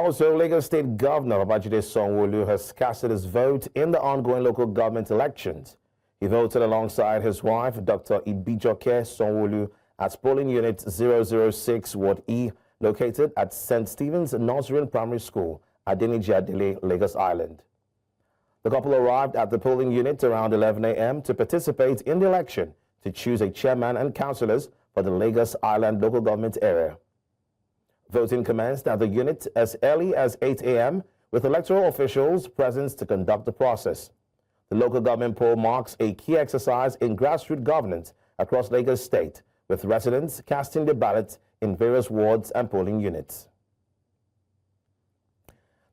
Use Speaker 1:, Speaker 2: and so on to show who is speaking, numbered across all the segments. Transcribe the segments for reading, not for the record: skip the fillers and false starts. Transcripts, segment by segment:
Speaker 1: Also, Lagos State Governor Biodun Sowunmi has casted his vote in the ongoing local government elections. He voted alongside his wife, Dr. Ikeja Sowunmi, at polling unit 006 Ward E, located at St. Stephen's Nursery Primary School, Adeniji, Lagos Island. The couple arrived at the polling unit around 11 a.m. to participate in the election to choose a chairman and councillors for the Lagos Island local government area. Voting commenced at the unit as early as 8 a.m. with electoral officials present to conduct the process. The local government poll marks a key exercise in grassroots governance across Lagos State, with residents casting their ballots in various wards and polling units.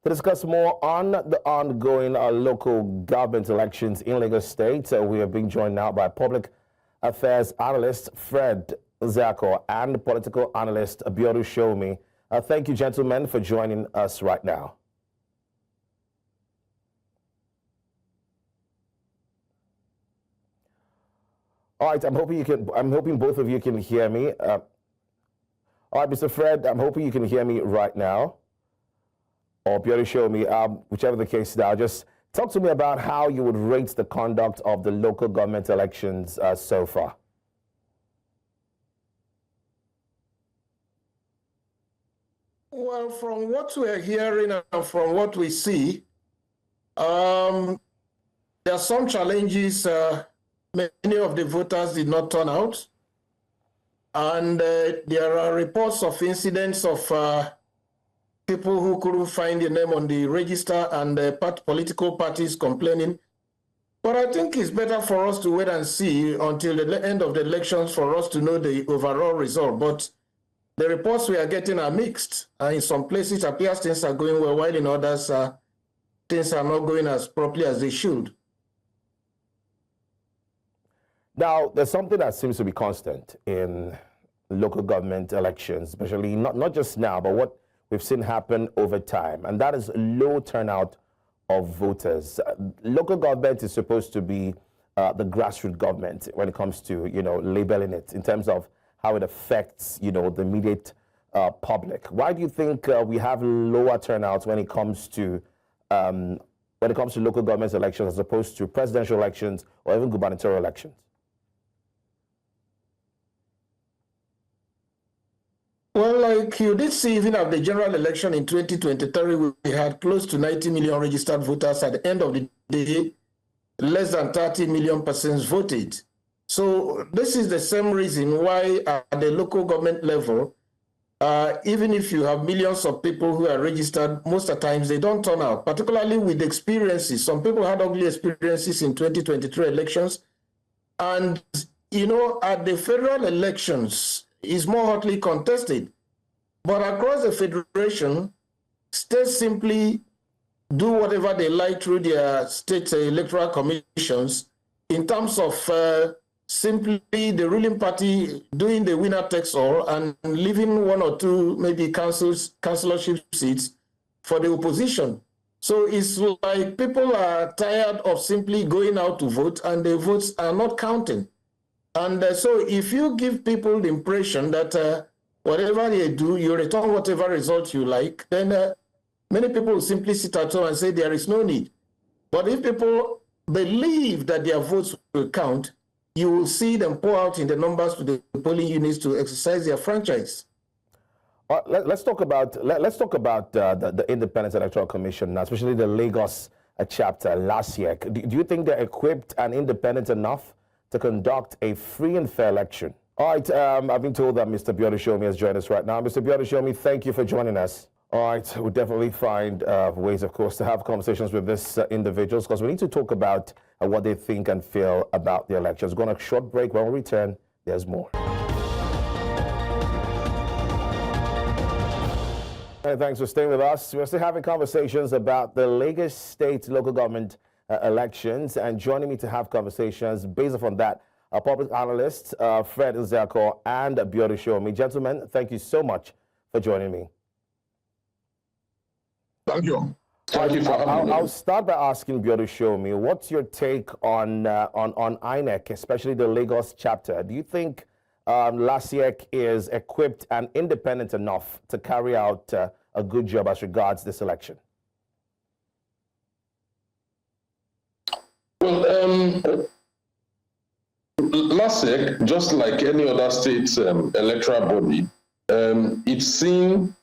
Speaker 1: To discuss more on the ongoing local government elections in Lagos State, we are being joined now by public affairs analyst Fred Nzeako and political analyst Biodun Sowunmi. Thank you, gentlemen, for joining us right now. All right, I'm hoping both of you can hear me. All right, Mr. Fred, I'm hoping you can hear me right now. Or Biodun Sowunmi, whichever the case now. Just talk to me about how you would rate the conduct of the local government elections so far.
Speaker 2: Well, from what we're hearing and from what we see, there are some challenges. Many of the voters did not turn out. And there are reports of incidents of people who couldn't find their name on the register and political parties complaining. But I think it's better for us to wait and see until the end of the elections for us to know the overall result. But the reports we are getting are mixed. In some places, it appears things are going well, while in others, things are not going as properly as they should.
Speaker 1: Now, there's something that seems to be constant in local government elections, especially not just now, but what we've seen happen over time, and that is low turnout of voters. Local government is supposed to be the grassroots government when it comes to, labeling it in terms of how it affects, the immediate public. Why do you think we have lower turnouts when it comes to local government elections as opposed to presidential elections or even gubernatorial elections?
Speaker 2: Well, like you did see, even at the general election in 2023, we had close to 90 million registered voters. At the end of the day, less than 30 million persons voted. So this is the same reason why at the local government level, even if you have millions of people who are registered, most of the times they don't turn out, particularly with experiences. Some people had ugly experiences in 2023 elections. And, at the federal elections, is more hotly contested. But across the federation, states simply do whatever they like through their state electoral commissions in terms of simply the ruling party doing the winner takes all and leaving one or two maybe councillorship seats for the opposition. So it's like people are tired of simply going out to vote and the votes are not counting. And so if you give people the impression that whatever they do, you return whatever result you like, then many people will simply sit at home and say there is no need. But if people believe that their votes will count, you will see them pour out in the numbers to the polling units to exercise their franchise.
Speaker 1: Let's talk about the Independent Electoral Commission, especially the Lagos chapter last year. Do you think they're equipped and independent enough to conduct a free and fair election? All right, I've been told that Mr. Biodun Sowunmi has joined us right now. Mr. Biodun Sowunmi, thank you for joining us. All right, we'll definitely find ways, of course, to have conversations with these individuals because we need to talk about what they think and feel about the elections. We're going on a short break. When we return, there's more. Hey, thanks for staying with us. We're still having conversations about the Lagos State local government elections, and joining me to have conversations based on that are public analysts Fred Nzeako and Biodun Sowunmi. Gentlemen, thank you so much for joining me.
Speaker 3: Thank you. Thank you for having me.
Speaker 1: I'll start by asking Biodun Sowunmi, what's your take on INEC, especially the Lagos chapter? Do you think LASIEC is equipped and independent enough to carry out a good job as regards this election?
Speaker 3: Well, LASEC, just like any other state electoral body, it's seen,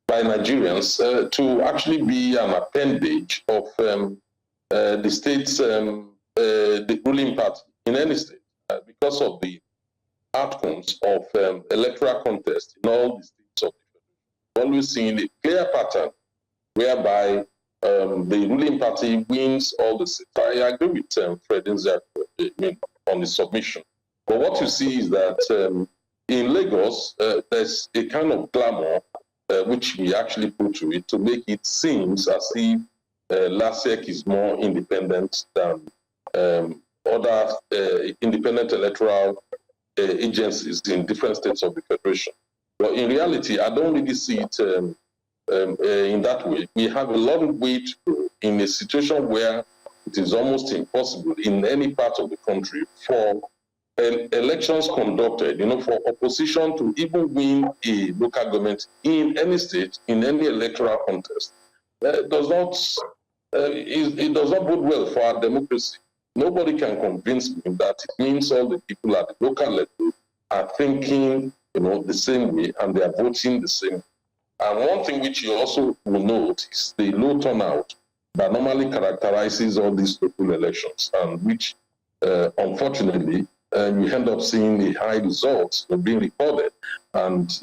Speaker 3: by Nigerians to actually be an appendage of the state's the ruling party in any state because of the outcomes of electoral contests in all the states of the federation. We've always seen a clear pattern whereby the ruling party wins all the seats. I agree with Fred Nzeako on the submission. But what you see is that in Lagos, there's a kind of glamour which we actually put to it to make it seem as if LASEC is more independent than other independent electoral agencies in different states of the federation. But in reality, I don't really see it in that way. We have a lot of way to go in a situation where it is almost impossible in any part of the country for elections conducted, for opposition to even win a local government in any state, in any electoral contest. It does not bode well for our democracy. Nobody can convince me that it means all the people at the local level are thinking, the same way and they are voting the same way. And one thing which you also will note is the low turnout that normally characterizes all these local elections, and which, unfortunately, you end up seeing the high results being recorded. And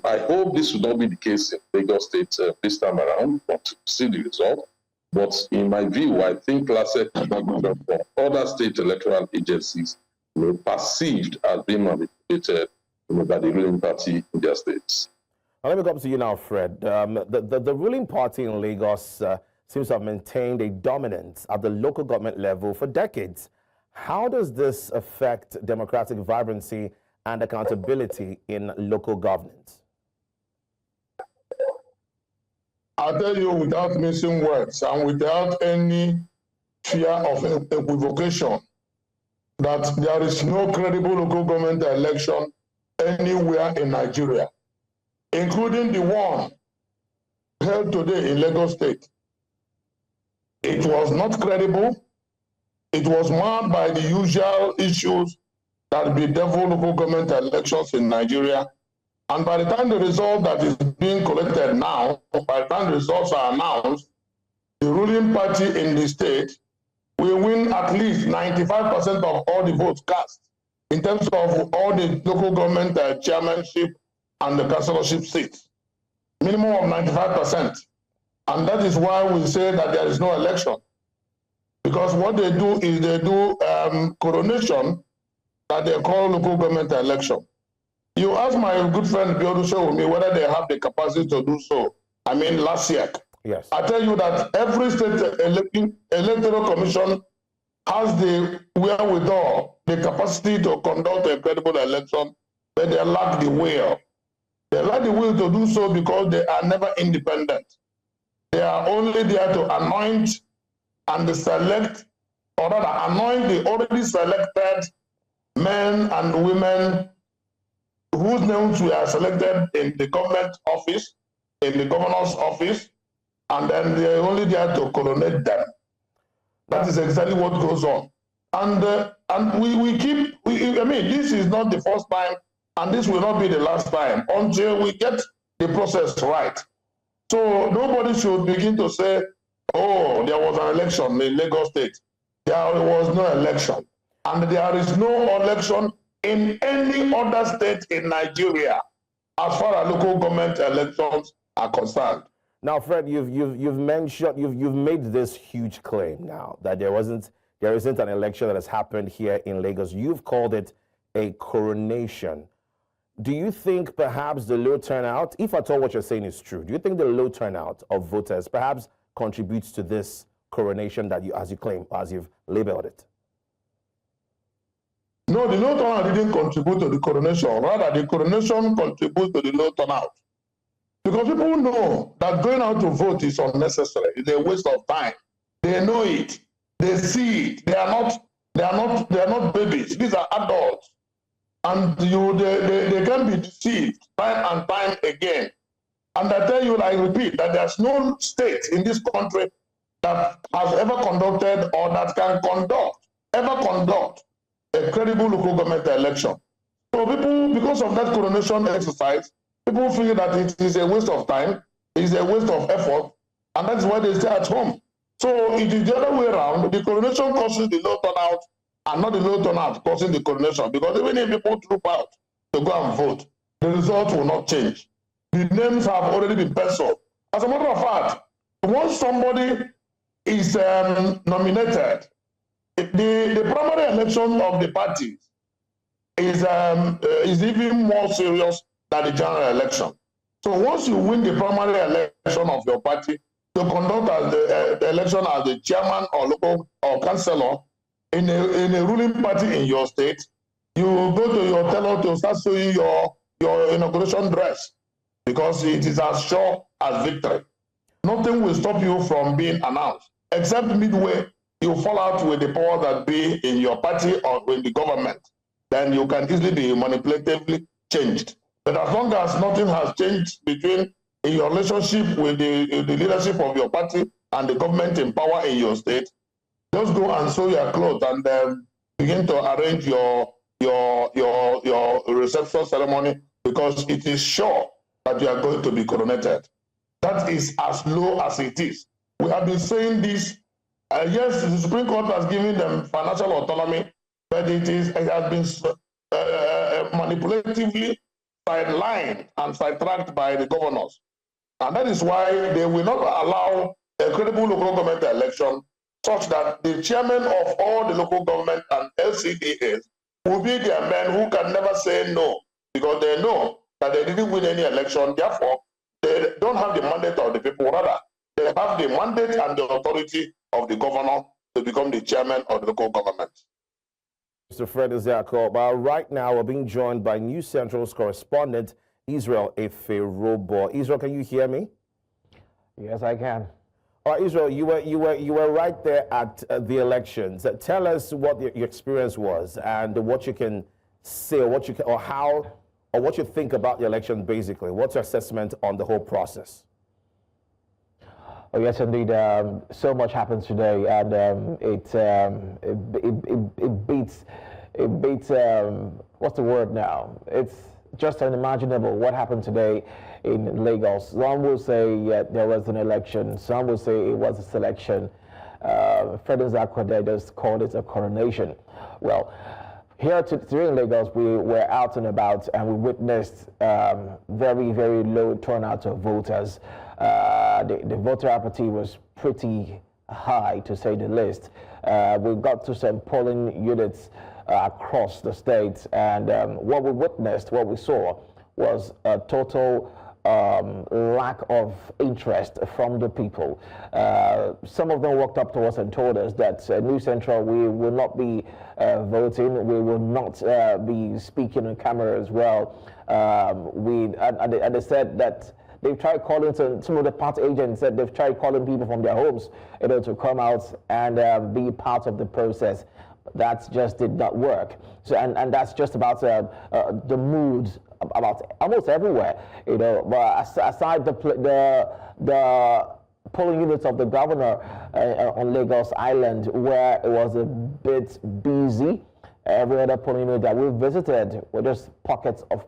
Speaker 3: I hope this will not be the case in Lagos State this time around, but to see the result. But in my view, I think LASEC is not good for other state electoral agencies perceived as being manipulated by the ruling party in their states.
Speaker 1: Now, let me come to you now, Fred. The ruling party in Lagos seems to have maintained a dominance at the local government level for decades. How does this affect democratic vibrancy and accountability in local governance?
Speaker 4: I'll tell you without missing words and without any fear of equivocation that there is no credible local government election anywhere in Nigeria, including the one held today in Lagos State. It was not credible. It was marred by the usual issues that bedevil local government elections in Nigeria. And by the time the result that is being collected now, by the time the results are announced, the ruling party in the state will win at least 95% of all the votes cast in terms of all the local government chairmanship and the councillorship seats. Minimum of 95%. And that is why we say that there is no election. Because what they do is they do coronation that they call local government election. You ask my good friend Biodun Sowunmi whether they have the capacity to do so. I mean, last year.
Speaker 1: Yes.
Speaker 4: I tell you that every state electoral commission has the wherewithal, the capacity to conduct a credible election, but they lack the will. They lack the will to do so because they are never independent. They are only there to anoint and select, or rather anoint the already selected men and women whose names were selected in the government office, in the governor's office, and then they're only there to coronate them. That is exactly what goes on. And this is not the first time, and this will not be the last time until we get the process right. So nobody should begin to say, oh, there was an election in Lagos State. There was no election. And there is no election in any other state in Nigeria as far as local government elections are concerned.
Speaker 1: Now, Fred, you've made this huge claim now that there isn't an election that has happened here in Lagos. You've called it a coronation. Do you think perhaps the low turnout, if at all what you're saying is true, do you think the low turnout of voters perhaps contributes to this coronation that you, as you claim, as you've labeled it?
Speaker 4: No, the low turnout didn't contribute to the coronation. Rather, the coronation contributes to the low turnout. Because people know that going out to vote is unnecessary. It's a waste of time. They know it. They see it. They are not babies. These are adults. And they can be deceived time and time again And I tell you, I repeat, that there's no state in this country that has ever conducted or that can ever conduct a credible local government election. So people, because of that coronation exercise, people feel that it is a waste of time, it is a waste of effort, and that's why they stay at home. So it is the other way around. The coronation causes the low turnout, and not the low turnout causing the coronation, because even if people troop out to go and vote, the result will not change. The names have already been penciled. As a matter of fact, once somebody is nominated, the primary election of the parties is even more serious than the general election. So once you win the primary election of your party, to conduct as the election as the chairman or local or councillor in a ruling party in your state, you go to your tailor to start sewing your inauguration dress, because it is as sure as victory. Nothing will stop you from being announced, except midway you fall out with the power that be in your party or in the government. Then you can easily be manipulatively changed. But as long as nothing has changed between in your relationship with the leadership of your party and the government in power in your state, just go and sew your clothes and begin to arrange your reception ceremony, because it is sure that you are going to be coronated. That is as low as it is. We have been saying this. Yes, the Supreme Court has given them financial autonomy, but it has been manipulatively sidelined and sidetracked by the governors. And that is why they will not allow a credible local government election such that the chairman of all the local government and LCDAs will be their men who can never say no, because they know that they didn't win any election. Therefore, they don't have the mandate of the people. Rather, they have the mandate and the authority of the governor to become the chairman of the local government.
Speaker 1: Mr. Fred Nzeako, but right now we're being joined by News Central's correspondent, Israel Efe-Robo. Israel, can you hear me?
Speaker 5: Yes, I can.
Speaker 1: All right, Israel, you were right there at the elections. Tell us what your experience was and what you can say, or what you think about the election. Basically, what's your assessment on the whole process?
Speaker 5: Oh yes, indeed. So much happened today, and it beats. What's the word now? It's just unimaginable what happened today in Lagos. Some will say there was an election. Some will say it was a selection. Fred Nzeako just called it a coronation. Well, here today in Lagos, we were out and about, and we witnessed very, very low turnout of voters. The voter apathy was pretty high, to say the least. We got to some polling units across the state, and what we witnessed, what we saw, was a total lack of interest from the people. Some of them walked up to us and told us that News Central, we will not be voting, we will not be speaking on camera as well. And they said that they've tried calling some of the party agents, said they've tried calling people from their homes, to come out and be part of the process. That just did not work. So, and that's just about the mood about almost everywhere, But aside the polling units of the governor on Lagos Island, where it was a bit busy, every other polling unit that we visited were just pockets of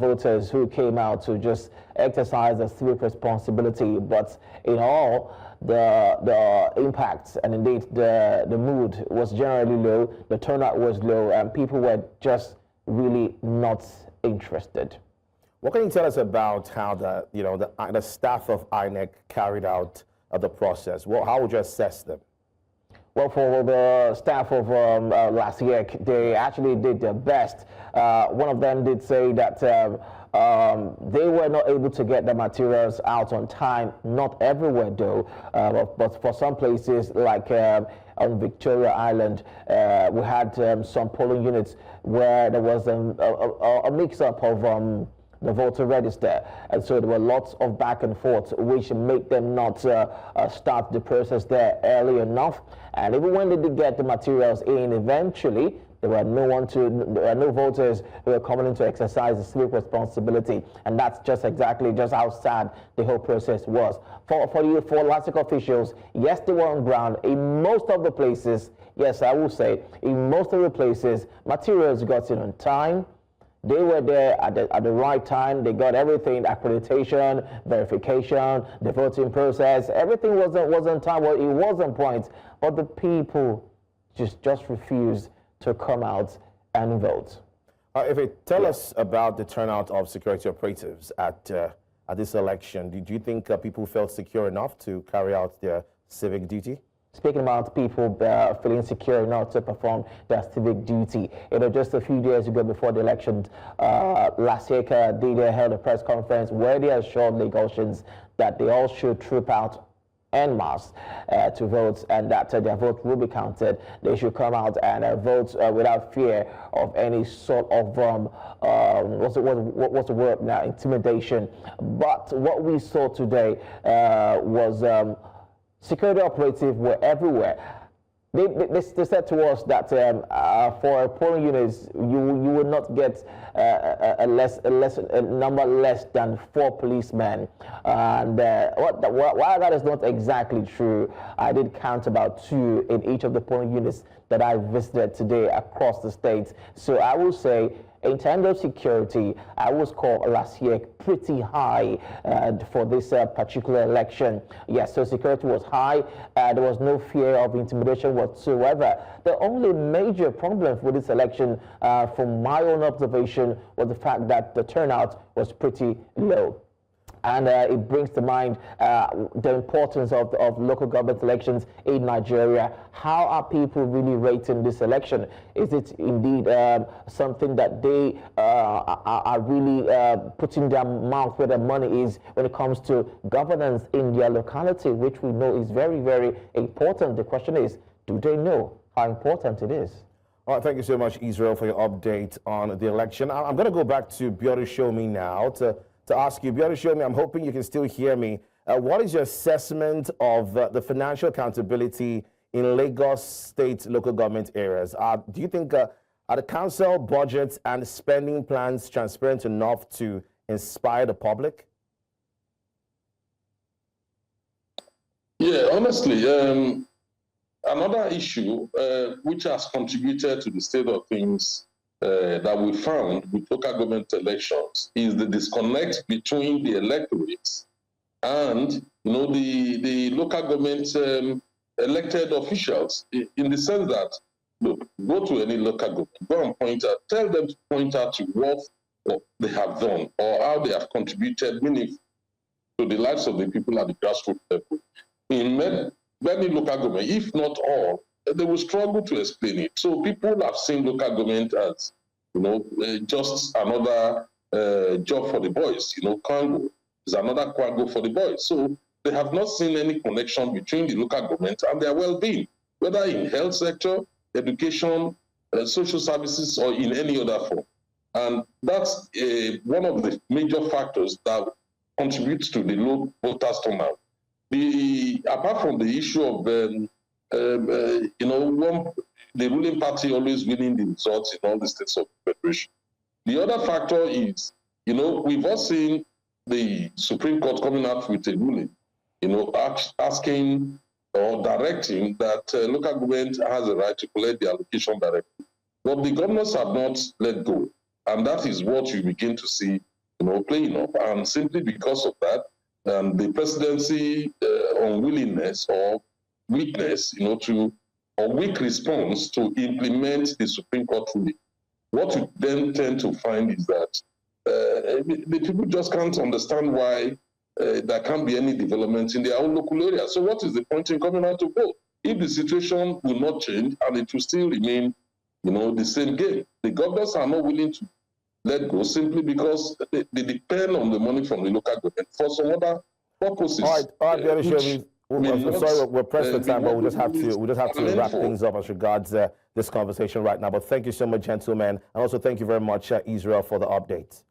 Speaker 5: voters who came out to just exercise their civic responsibility. But in all, the impact and indeed the mood was generally low, the turnout was low, and people were just really not interested.
Speaker 1: What can you tell us about how the staff of INEC carried out the process? How would you assess them?
Speaker 5: Well, for the staff of last year, they actually did their best. One of them did say that they were not able to get the materials out on time. Not everywhere, though, but for some places, like on Victoria Island, we had some polling units where there was a mix-up of the voter register, and so there were lots of back and forth, which made them not start the process there early enough. And even when they did get the materials in, eventually There were no voters who were coming in to exercise the civic responsibility, and that's just how sad the whole process was. For electoral officials, yes, they were on ground in most of the places. Yes, I will say in most of the places, materials got in on time. They were there at the right time. They got everything: accreditation, verification, the voting process. Everything was on time. Well, it was on point, but the people just refused to come out and vote.
Speaker 1: If you tell us about the turnout of security operatives at this election, do you think people felt secure enough to carry out their civic duty?
Speaker 5: Speaking about people feeling secure enough to perform their civic duty, just a few days ago before the election, last year, they held a press conference where they assured Lagosians that they all should troop out en masse to vote, and that their vote will be counted. They should come out and vote without fear of any sort of what's the word now? Intimidation. But what we saw today was security operatives were everywhere. They said to us that for polling units, you will not get a number less than 4 policemen. And while that is not exactly true, I did count about 2 in each of the polling units that I visited today across the state. So I will say, in terms of security, I was called last year pretty high for this particular election. Yes, so security was high. There was no fear of intimidation whatsoever. The only major problem with this election, from my own observation, was the fact that the turnout was pretty low. And it brings to mind the importance of local government elections in Nigeria. How are people really rating this election? Is it indeed something that they are really putting their mouth where their money is when it comes to governance in their locality, which we know is very, very important? The question is, do they know how important it is?
Speaker 1: All right, thank you so much, Israel, for your update on the election. I'm going to go back to Biodun Sowunmi now to ask you, Biodun Sowunmi, I'm hoping you can still hear me. What is your assessment of the financial accountability in Lagos state local government areas? Do you think are the council budgets and spending plans transparent enough to inspire the public?
Speaker 3: Yeah, honestly, another issue which has contributed to the state of things that we found with local government elections is the disconnect between the electorates and the local government elected officials, in the sense that, look, go to any local government, go and point out, tell them to point out to what they have done or how they have contributed meaningfully to the lives of the people at the grassroots level. In many local government, if not all, they will struggle to explain it. So people have seen local government as, just another job for the boys. Kwango is another Kwango for the boys. So they have not seen any connection between the local government and their well-being, whether in health sector, education, social services, or in any other form. And that's one of the major factors that contributes to the low voters turnout. Apart from the issue of the ruling party always winning the results in all the states of the federation. The other factor is, we've all seen the Supreme Court coming out with a ruling, asking or directing that local government has a right to collect the allocation directly. But the governors have not let go. And that is what you begin to see, playing up. And simply because of that, the presidency unwillingness or weakness, or weak response to implement the Supreme Court ruling. What you then tend to find is that the people just can't understand why there can't be any development in their own local area. So what is the point in coming out to vote? If the situation will not change and it will still remain, the same game, the governors are not willing to let go simply because they depend on the money from the local government for some other purposes.
Speaker 1: All right, sorry, we're pressed for time, but we just have to wrap things up as regards this conversation right now. But thank you so much, gentlemen, and also thank you very much, Israel, for the update.